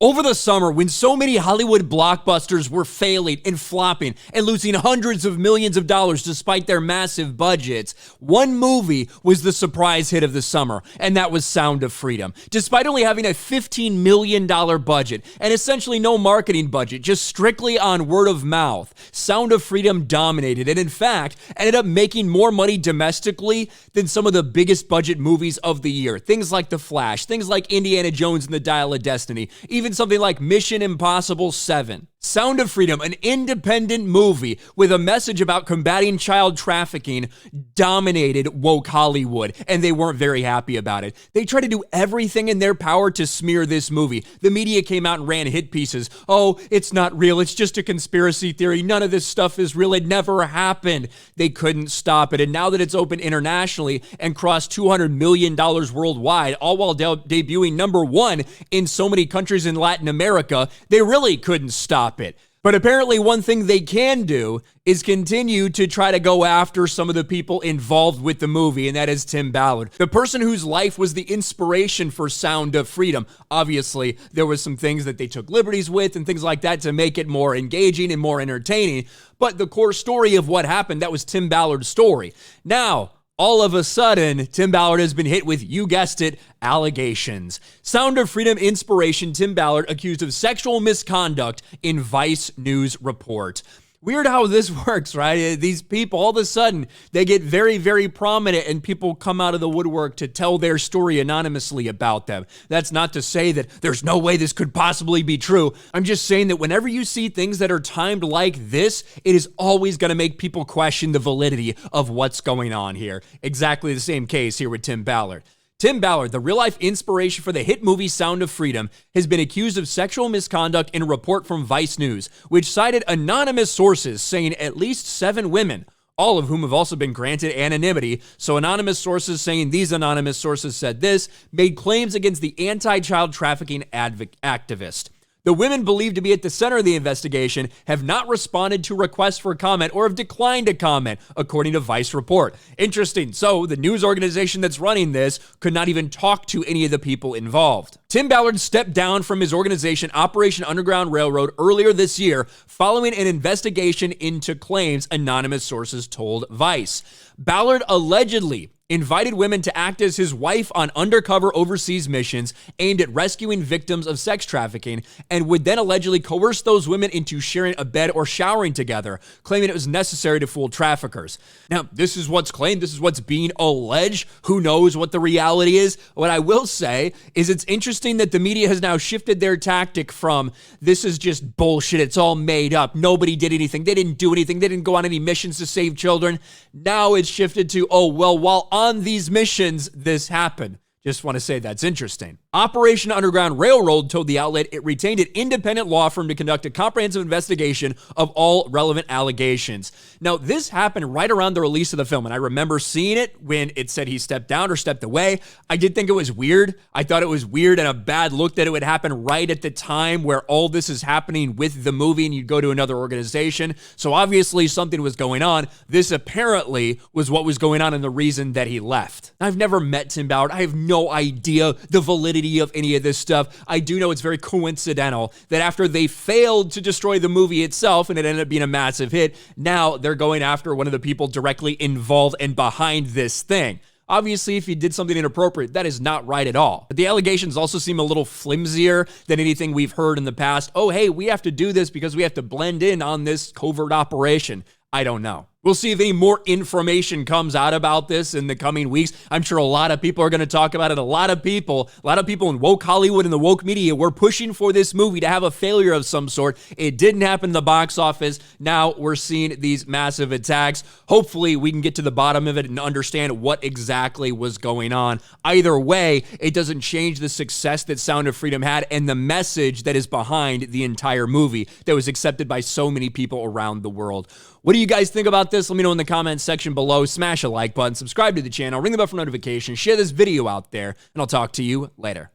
Over the summer, when so many Hollywood blockbusters were failing and flopping and losing hundreds of millions of dollars despite their massive budgets, one movie was the surprise hit of the summer, and that was Sound of Freedom. Despite only having a $15 million budget and essentially no marketing budget, just strictly on word of mouth, Sound of Freedom dominated and in fact ended up making more money domestically than some of the biggest budget movies of the year. Things like The Flash, things like Indiana Jones and the Dial of Destiny, even something like Mission Impossible 7. Sound of Freedom, an independent movie with a message about combating child trafficking, dominated woke Hollywood, and they weren't very happy about it. They tried to do everything in their power to smear this movie. The media came out and ran hit pieces. Oh, it's not real. It's just a conspiracy theory. None of this stuff is real. It never happened. They couldn't stop it. And now that it's open internationally and crossed $200 million worldwide, all while debuting #1 in so many countries in Latin America, they really couldn't stop it. But apparently one thing they can do is continue to try to go after some of the people involved with the movie, and that is Tim Ballard, the person whose life was the inspiration for Sound of Freedom. Obviously, there was some things that they took liberties with and things like that to make it more engaging and more entertaining, but the core story of what happened, that was Tim Ballard's story. Now, all of a sudden, Tim Ballard has been hit with, you guessed it, allegations. Sound of Freedom inspiration Tim Ballard accused of sexual misconduct in Vice News report. Weird how this works, right? These people, all of a sudden, they get very, very prominent and people come out of the woodwork to tell their story anonymously about them. That's not to say that there's no way this could possibly be true. I'm just saying that whenever you see things that are timed like this, it is always going to make people question the validity of what's going on here. Exactly the same case here with Tim Ballard. Tim Ballard, the real-life inspiration for the hit movie Sound of Freedom, has been accused of sexual misconduct in a report from Vice News, which cited anonymous sources saying at least 7 women, all of whom have also been granted anonymity, so anonymous sources saying these anonymous sources said this, made claims against the anti-child trafficking activist. The women believed to be at the center of the investigation have not responded to requests for comment or have declined to comment, according to Vice report. Interesting. So the news organization that's running this could not even talk to any of the people involved. Tim Ballard stepped down from his organization, Operation Underground Railroad, earlier this year following an investigation into claims anonymous sources told Vice. Ballard allegedly invited women to act as his wife on undercover overseas missions aimed at rescuing victims of sex trafficking, and would then allegedly coerce those women into sharing a bed or showering together, claiming it was necessary to fool traffickers. Now, this is what's claimed. This is what's being alleged. Who knows what the reality is? What I will say is it's interesting that the media has now shifted their tactic from this is just bullshit. It's all made up. Nobody did anything. They didn't do anything. They didn't go on any missions to save children. Now it's shifted to, oh, well, while on these missions, this happened. Just want to say that's interesting. Operation Underground Railroad told the outlet it retained an independent law firm to conduct a comprehensive investigation of all relevant allegations. Now, this happened right around the release of the film, and I remember seeing it when it said he stepped down or stepped away. I did think it was weird. I thought it was weird and a bad look that it would happen right at the time where all this is happening with the movie and you'd go to another organization. So obviously something was going on. This apparently was what was going on and the reason that he left. I've never met Tim Ballard. I have no idea the validity of any of this stuff. I do know it's very coincidental that after they failed to destroy the movie itself and it ended up being a massive hit, now they're going after one of the people directly involved and behind this thing. Obviously, if he did something inappropriate, that is not right at all. But the allegations also seem a little flimsier than anything we've heard in the past. Oh, hey, we have to do this because we have to blend in on this covert operation. I don't know. We'll see if any more information comes out about this in the coming weeks. I'm sure a lot of people are going to talk about it. A lot of people in woke Hollywood and the woke media were pushing for this movie to have a failure of some sort. It didn't happen in the box office. Now we're seeing these massive attacks. Hopefully we can get to the bottom of it and understand what exactly was going on. Either way, it doesn't change the success that Sound of Freedom had and the message that is behind the entire movie that was accepted by so many people around the world. What do you guys think about this? Let me know in the comments section below. Smash a like button, subscribe to the channel, ring the bell for notifications, share this video out there, and I'll talk to you later.